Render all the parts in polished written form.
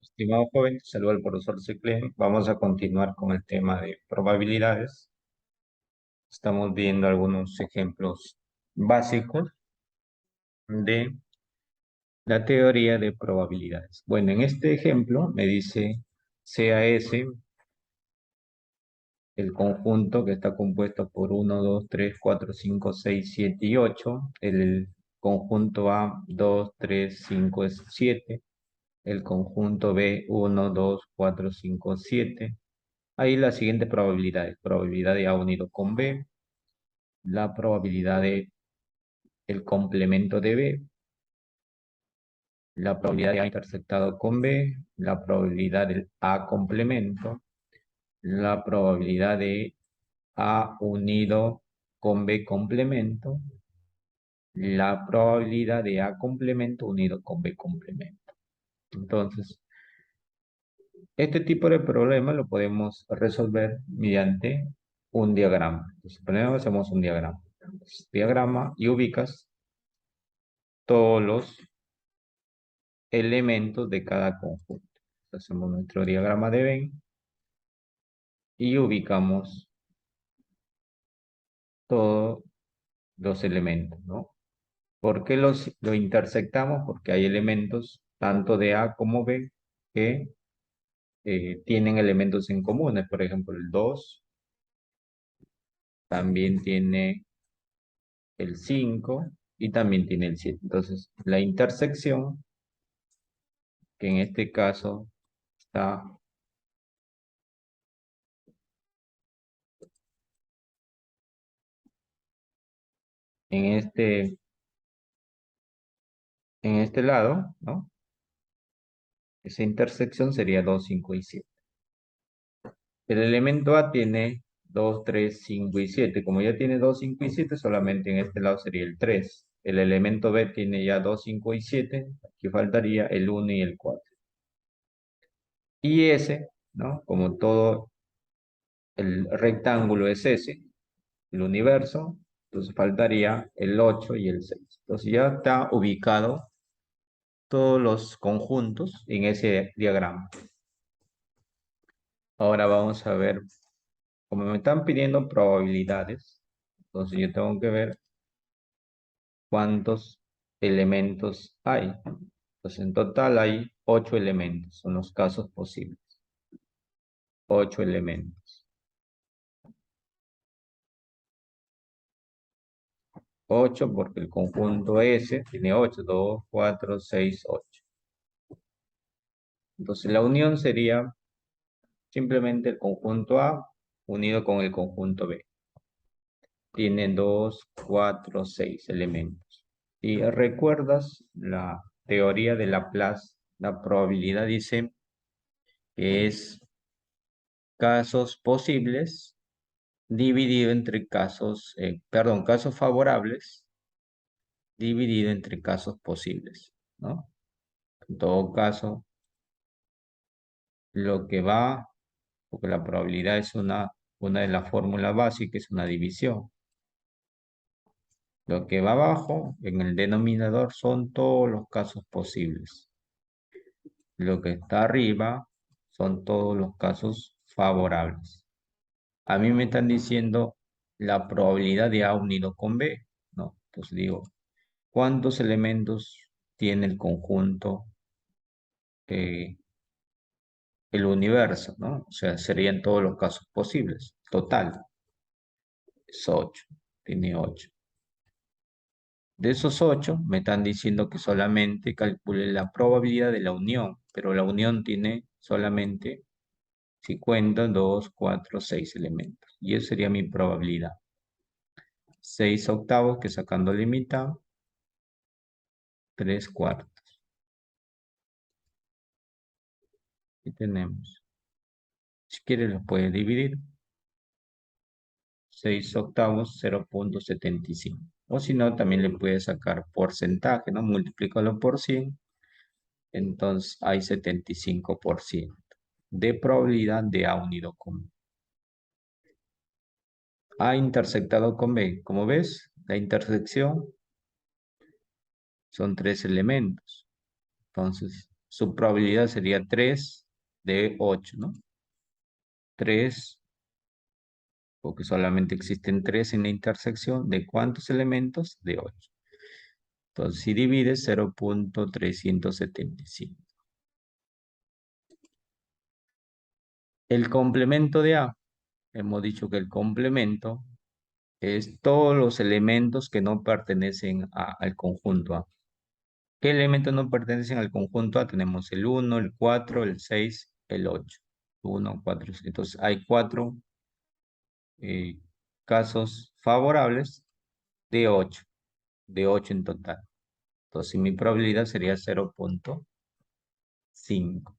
Estimado joven, saludo al profesor Ciclén. Vamos a continuar con el tema de probabilidades. Estamos viendo algunos ejemplos básicos de la teoría de probabilidades. Bueno, en este ejemplo me dice sea S el conjunto que está compuesto por 1, 2, 3, 4, 5, 6, 7 y 8. El conjunto A, 2, 3, 5, 7. El conjunto B, 1, 2, 4, 5, 7. Ahí la siguiente probabilidad, probabilidad de A unido con B, la probabilidad de el complemento de B, la probabilidad de A intersectado con B, la probabilidad del A complemento, la probabilidad de A unido con B complemento, la probabilidad de A complemento unido con B complemento. Entonces, este tipo de problema lo podemos resolver mediante un diagrama. Entonces, primero hacemos un diagrama. Entonces, diagrama y ubicas todos los elementos de cada conjunto. Hacemos nuestro diagrama de Venn y ubicamos todos los elementos, ¿no? ¿Por qué lo intersectamos? Porque hay elementos tanto de A como B que tienen elementos en comunes. Por ejemplo, el 2 también tiene el 5 y también tiene el 7. Entonces, la intersección, que en este caso está en este lado, ¿no? Esa intersección sería 2, 5 y 7. El elemento A tiene 2, 3, 5 y 7. Como ya tiene 2, 5 y 7, solamente en este lado sería el 3. El elemento B tiene ya 2, 5 y 7. Aquí faltaría el 1 y el 4. Y S, ¿no? Como todo el rectángulo es S, el universo, entonces faltaría el 8 y el 6. Entonces ya está ubicado todos los conjuntos en ese diagrama. Ahora vamos a ver, como me están pidiendo probabilidades, entonces yo tengo que ver cuántos elementos hay. Pues en total hay 8 elementos, son los casos posibles. 8 elementos. 8 porque el conjunto S tiene 8, 2, 4, 6, 8. Entonces la unión sería simplemente el conjunto A unido con el conjunto B. Tiene 2, 4, 6 elementos. Y recuerdas la teoría de Laplace, la probabilidad dice que es casos posibles dividido entre casos, casos favorables dividido entre casos posibles, ¿no? En todo caso, lo que va, porque la probabilidad es una de las fórmulas básicas, es una división. Lo que va abajo en el denominador son todos los casos posibles. Lo que está arriba son todos los casos favorables. A mí me están diciendo la probabilidad de A unido con B, ¿no? Entonces digo, ¿cuántos elementos tiene el conjunto, el universo, ¿no? O sea, serían todos los casos posibles. Total, es 8, tiene 8. De esos 8, me están diciendo que solamente calcule la probabilidad de la unión, pero la unión tiene solamente 50, 2, 4, 6 elementos. Y esa sería mi probabilidad. 6 octavos, que sacando la mitad, 3 cuartos. Y tenemos. Si quiere, lo puede dividir. 6 octavos, 0,75. O si no, también le puede sacar porcentaje, ¿no? Multiplícalo por 100. Entonces hay 75% de probabilidad de A unido con B. A intersectado con B. Como ves, la intersección son 3 elementos. Entonces, su probabilidad sería 3 de 8, ¿no? 3, porque solamente existen 3 en la intersección. ¿De cuántos elementos? De 8. Entonces, si divides 0.375. El complemento de A. Hemos dicho que el complemento es todos los elementos que no pertenecen al conjunto A. ¿Qué elementos no pertenecen al conjunto A? Tenemos el 1, el 4, el 6, el 8. 1, 4, 6. Entonces, hay 4 casos favorables de 8 en total. Entonces, mi probabilidad sería 0.5.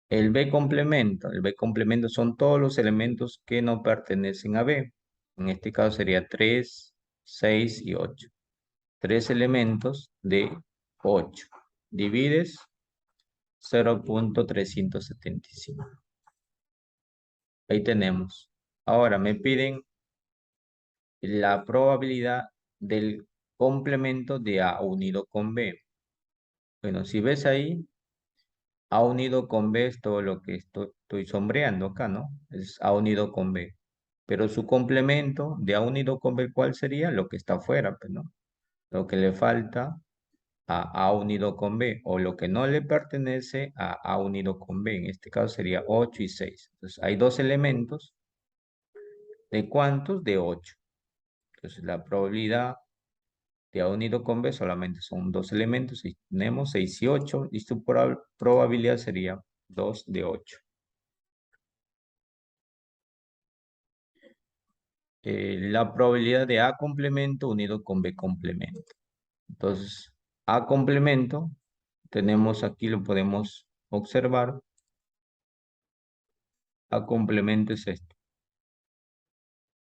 El B complemento son todos los elementos que no pertenecen a B. En este caso sería 3, 6 y 8. 3 elementos de 8. Divides 0.375. Ahí tenemos. Ahora me piden la probabilidad del complemento de A unido con B. Bueno, si ves ahí, A unido con B es todo lo que estoy sombreando acá, ¿no? Es A unido con B. Pero su complemento de A unido con B, ¿cuál sería? Lo que está afuera, pues, ¿no? Lo que le falta a A unido con B, o lo que no le pertenece a A unido con B. En este caso sería 8 y 6. Entonces, hay dos elementos. ¿De cuántos? De 8. Entonces, la probabilidad de A unido con B solamente son dos elementos. Y tenemos 6 y 8. Y su probabilidad sería 2 de 8. La probabilidad de A complemento unido con B complemento. Entonces, A complemento, tenemos aquí, lo podemos observar. A complemento es esto.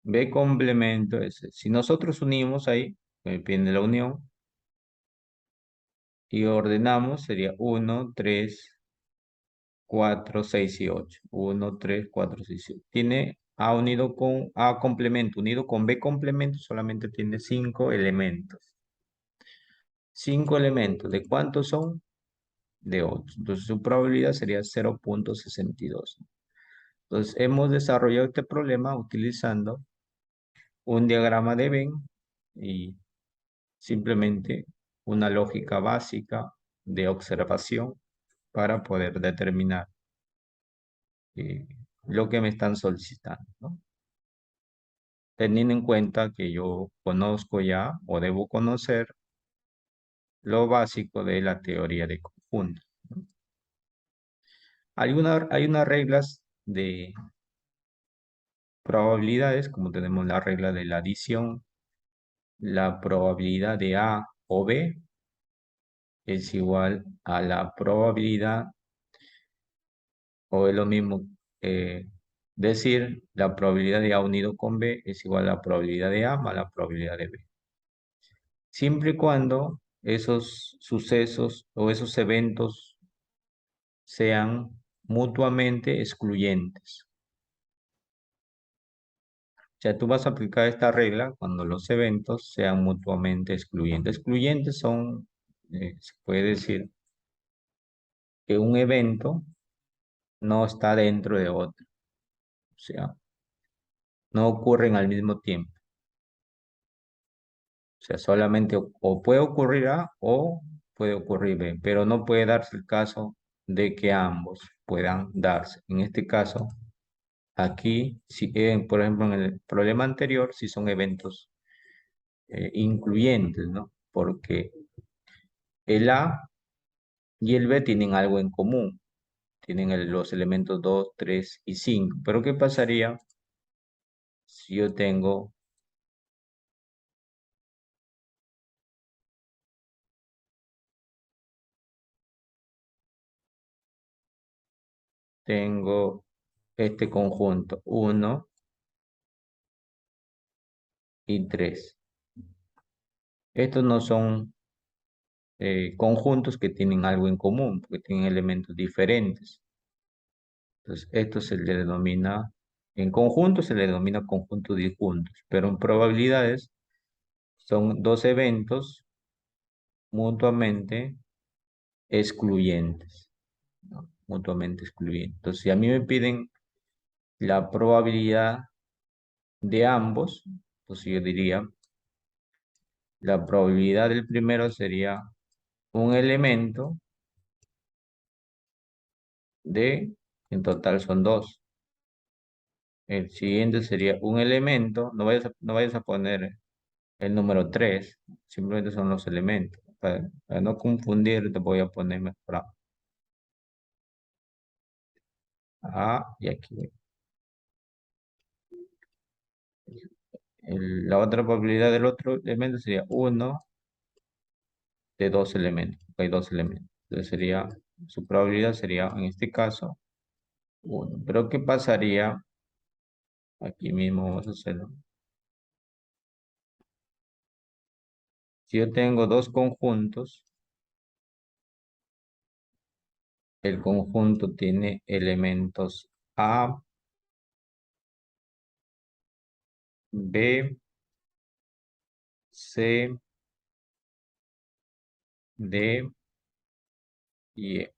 B complemento es esto. Si nosotros unimos ahí, depende de la unión, y ordenamos, sería 1, 3, 4, 6 y 8. 1, 3, 4, 6 y 8. Tiene A unido con A complemento, unido con B complemento, solamente tiene 5 elementos. 5 elementos. ¿De cuántos son? De 8. Entonces su probabilidad sería 0.62. Entonces hemos desarrollado este problema utilizando un diagrama de Venn y simplemente una lógica básica de observación para poder determinar eh, lo que me están solicitando, ¿no? Teniendo en cuenta que yo conozco ya o debo conocer lo básico de la teoría de conjuntos, ¿no? Hay unas reglas de probabilidades, como tenemos la regla de la adición. La probabilidad de A o B es igual a la probabilidad, o es lo mismo decir, la probabilidad de A unido con B es igual a la probabilidad de A más la probabilidad de B. Siempre y cuando esos sucesos o esos eventos sean mutuamente excluyentes. O sea, tú vas a aplicar esta regla cuando los eventos sean mutuamente excluyentes. Excluyentes son, se puede decir, que un evento no está dentro de otro. O sea, no ocurren al mismo tiempo. O sea, solamente o puede ocurrir A o puede ocurrir B, pero no puede darse el caso de que ambos puedan darse. En este caso, aquí, si, por ejemplo, en el problema anterior, si son eventos incluyentes, ¿no? Porque el A y el B tienen algo en común. Tienen los elementos 2, 3 y 5. Pero ¿qué pasaría si yo tengo este conjunto 1 y 3? Estos no son conjuntos que tienen algo en común, porque tienen elementos diferentes. Entonces, esto se le denomina, en conjunto se le denomina conjuntos disjuntos, pero en probabilidades son dos eventos mutuamente excluyentes, ¿no? Mutuamente excluyentes. Entonces, si a mí me piden la probabilidad de ambos, entonces yo diría, la probabilidad del primero sería un elemento en total son dos. El siguiente sería un elemento, no vayas a poner el número 3, simplemente son los elementos. Para no confundir, te voy a poner mejor A y aquí. La otra probabilidad del otro elemento sería uno de dos elementos. Hay dos elementos. Entonces su probabilidad sería, en este caso, uno. Pero ¿qué pasaría? Aquí mismo vamos a hacerlo. Si yo tengo dos conjuntos, el conjunto tiene elementos A, B, C, D y E.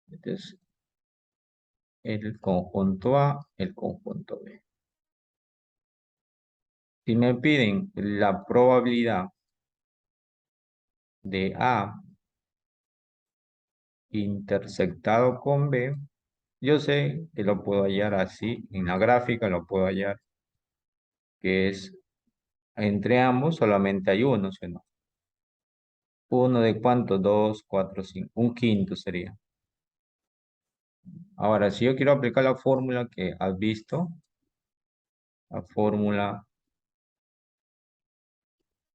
Entonces, el conjunto A, el conjunto B. Si me piden la probabilidad de A intersectado con B, yo sé que lo puedo hallar así, en la gráfica lo puedo hallar, que es entre ambos solamente hay uno, ¿sí o no? ¿Uno de cuánto? Dos, cuatro, cinco. Un quinto sería. Ahora, si yo quiero aplicar la fórmula que has visto, la fórmula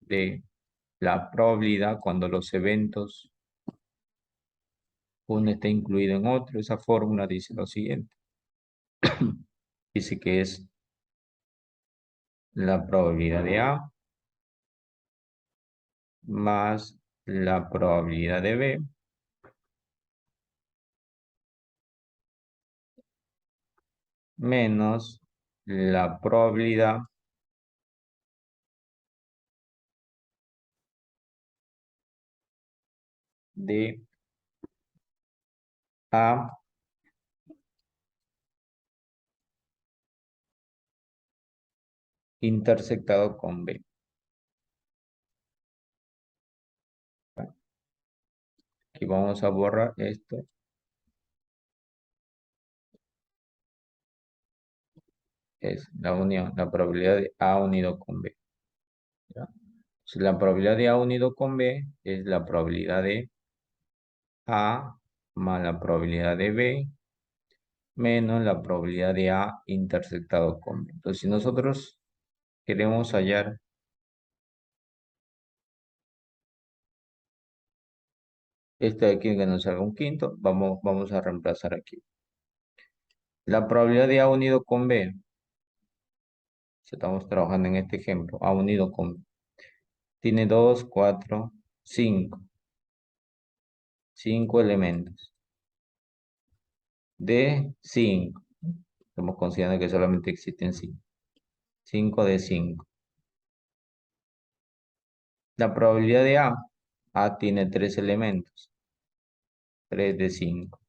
de la probabilidad cuando los eventos uno está incluido en otro, esa fórmula dice lo siguiente. Dice que es la probabilidad de A más la probabilidad de B menos la probabilidad de A intersectado con B. Aquí vamos a borrar esto. Es la unión, la probabilidad de A unido con B. ¿Ya? Entonces, la probabilidad de A unido con B es la probabilidad de A más la probabilidad de B menos la probabilidad de A intersectado con B. Entonces, si nosotros queremos hallar este de aquí que nos salga un quinto, vamos a reemplazar aquí. La probabilidad de A unido con B, si estamos trabajando en este ejemplo, A unido con B, tiene 2, 4, 5. 5 elementos. De 5. Estamos considerando que solamente existen 5. 5 de 5. La probabilidad de A tiene 3 elementos. 3 de 5.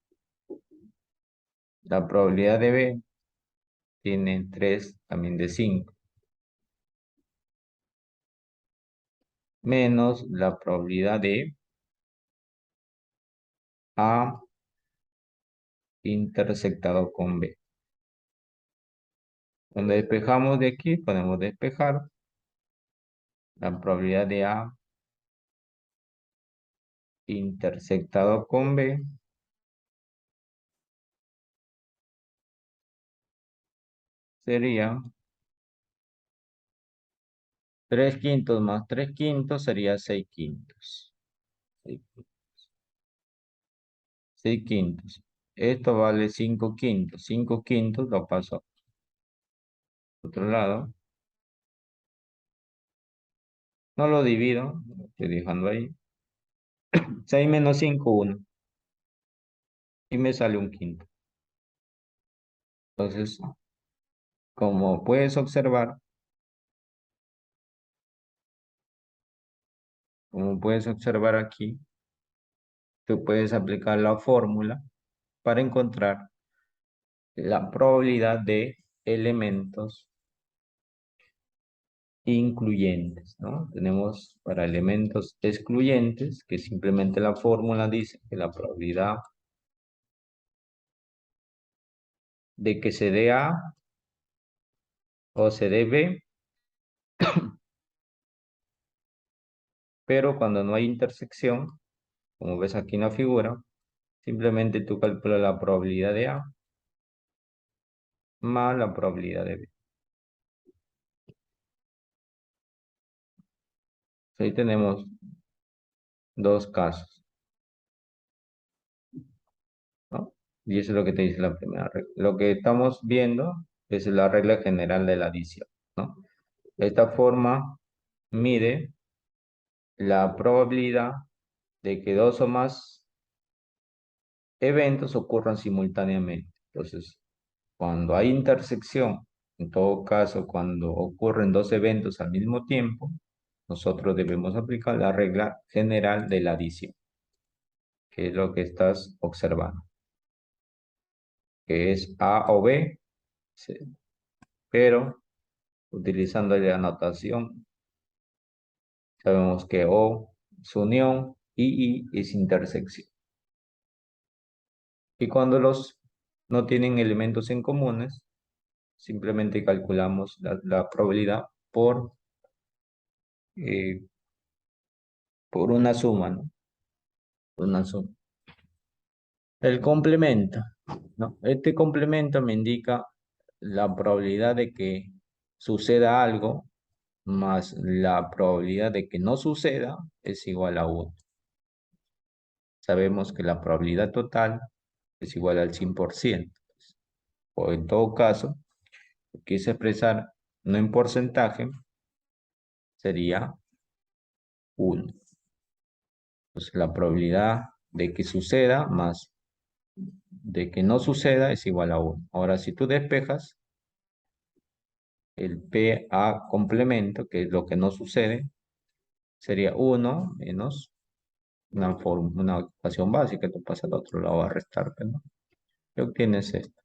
La probabilidad de B tiene 3 también de 5. Menos la probabilidad de A intersectado con B. Cuando despejamos de aquí, podemos despejar. La probabilidad de A intersectado con B sería 3 quintos más 3 quintos sería 6 quintos. 6 quintos. Esto vale 5 quintos. 5 quintos lo paso a otro lado. No lo divido, lo estoy dejando ahí. 6 menos 5, 1. Y me sale un quinto. Entonces, como puedes observar aquí, tú puedes aplicar la fórmula para encontrar la probabilidad de elementos incluyentes, ¿no? Tenemos para elementos excluyentes, que simplemente la fórmula dice que la probabilidad de que se dé A o se dé B, pero cuando no hay intersección, como ves aquí en la figura, simplemente tú calculas la probabilidad de A más la probabilidad de B. Ahí tenemos dos casos, ¿no? Y eso es lo que te dice la primera regla. Lo que estamos viendo es la regla general de la adición, ¿no? De esta forma mide la probabilidad de que dos o más eventos ocurran simultáneamente. Entonces, cuando hay intersección, en todo caso, cuando ocurren dos eventos al mismo tiempo, nosotros debemos aplicar la regla general de la adición, que es lo que estás observando, que es A o B, sí, pero utilizando la notación, sabemos que O es unión y I es intersección. Y cuando los no tienen elementos en comunes, simplemente calculamos la probabilidad eh, por una suma, ¿no? Una suma. El complemento, ¿no? Este complemento me indica la probabilidad de que suceda algo más la probabilidad de que no suceda es igual a 1. Sabemos que la probabilidad total es igual al 100%. O en todo caso, quise expresar no en porcentaje, sería 1. Entonces la probabilidad de que suceda más de que no suceda es igual a 1. Ahora, si tú despejas el PA complemento, que es lo que no sucede, sería 1 menos una ecuación básica, tú pasas al otro lado a restar, ¿no? Y obtienes esto.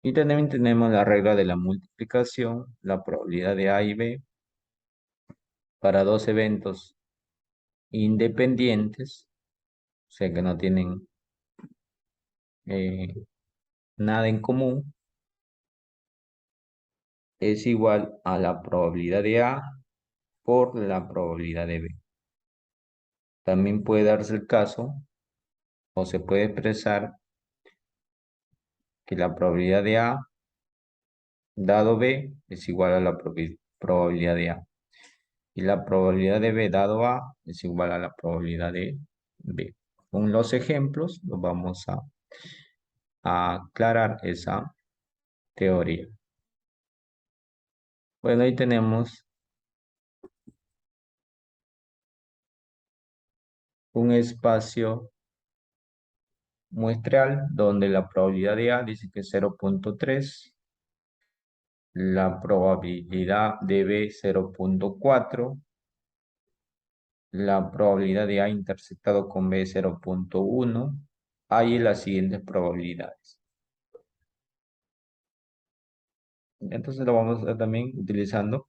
Y también tenemos la regla de la multiplicación, la probabilidad de A y B para dos eventos independientes, o sea que no tienen eh, nada en común, es igual a la probabilidad de A por la probabilidad de B. También puede darse el caso, o se puede expresar que la probabilidad de A dado B es igual a la probabilidad de A. Y la probabilidad de B dado A es igual a la probabilidad de B. Con los ejemplos, los vamos a aclarar esa teoría. Bueno, ahí tenemos un espacio muestral donde la probabilidad de A dice que es 0.3, la probabilidad de B 0.4, la probabilidad de A intersectado con B 0.1, hay las siguientes probabilidades. Entonces lo vamos a hacer también utilizando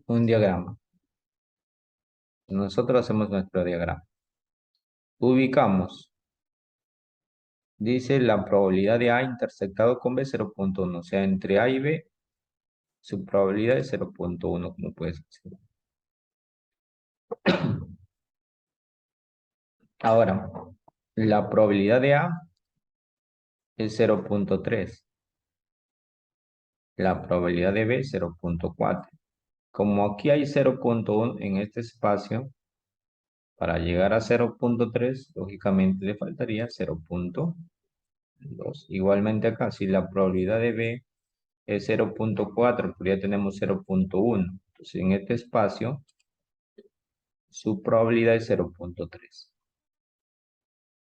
un diagrama. Nosotros hacemos nuestro diagrama. Ubicamos, dice la probabilidad de A intersectado con B 0.1, o sea, entre A y B, su probabilidad es 0.1, como puedes observar. Ahora, la probabilidad de A es 0.3, la probabilidad de B 0.4. Como aquí hay 0.1 en este espacio, para llegar a 0.3, lógicamente le faltaría 0.2. Igualmente acá, si la probabilidad de B es 0.4, pero ya tenemos 0.1. Entonces, en este espacio, su probabilidad es 0.3.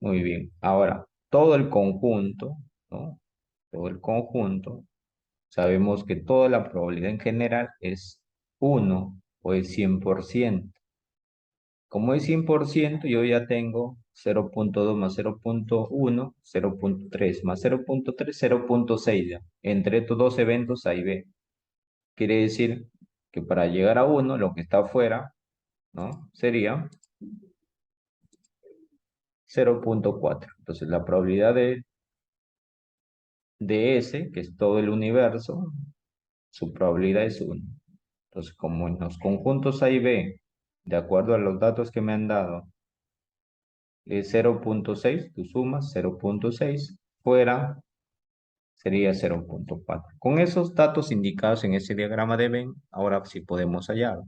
Muy bien. Ahora, todo el conjunto, ¿no? Todo el conjunto, sabemos que toda la probabilidad en general es 1 o es 100%. Como es 100%, yo ya tengo 0,2 más 0,1, 0,3 más 0,3, 0,6 ya. Entre estos dos eventos A y B. Quiere decir que para llegar a 1, lo que está afuera, ¿no? Sería 0,4. Entonces la probabilidad de S, que es todo el universo, su probabilidad es 1. Entonces, como en los conjuntos A y B, de acuerdo a los datos que me han dado, es 0,6, tú sumas 0,6, fuera sería 0,4. Con esos datos indicados en ese diagrama de Venn, ahora sí podemos hallar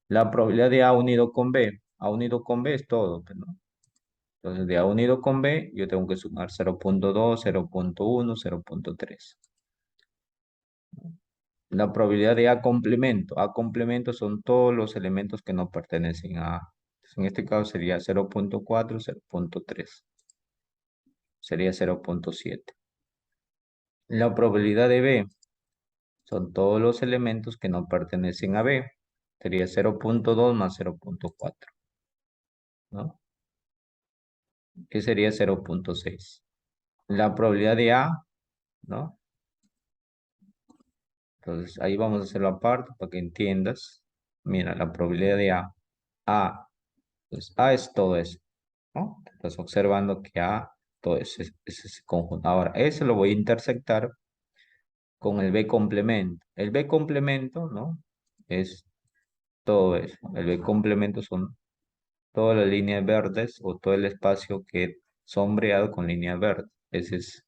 la probabilidad de A unido con B. A unido con B es todo, pues, ¿no? Entonces, de A unido con B, yo tengo que sumar 0,2, 0,1, 0,3. La probabilidad de A complemento. A complemento son todos los elementos que no pertenecen a A. Entonces, en este caso sería 0,4, 0,3. Sería 0,7. La probabilidad de B son todos los elementos que no pertenecen a B. Sería 0,2 más 0,4, ¿no? Que sería 0,6. La probabilidad de A, ¿no? Entonces ahí vamos a hacerlo aparte para que entiendas. Mira, la probabilidad de A, pues A es todo eso, ¿no? Estás observando que A, todo es ese conjunto. Ahora, eso lo voy a intersectar con el B complemento. El B complemento, ¿no? Es todo eso. El B complemento son todas las líneas verdes o todo el espacio que sombreado con línea verde. Ese es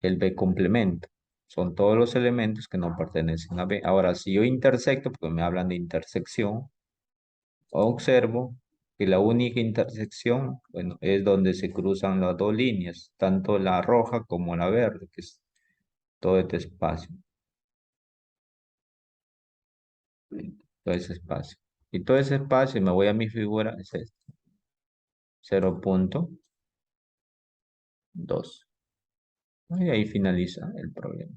el B complemento. Son todos los elementos que no pertenecen a B. Ahora, si yo intersecto, porque me hablan de intersección, observo que la única intersección, bueno, es donde se cruzan las dos líneas, tanto la roja como la verde, que es todo este espacio. Todo ese espacio. Y todo ese espacio, me voy a mi figura, es este, 0,2. Y ahí finaliza el problema.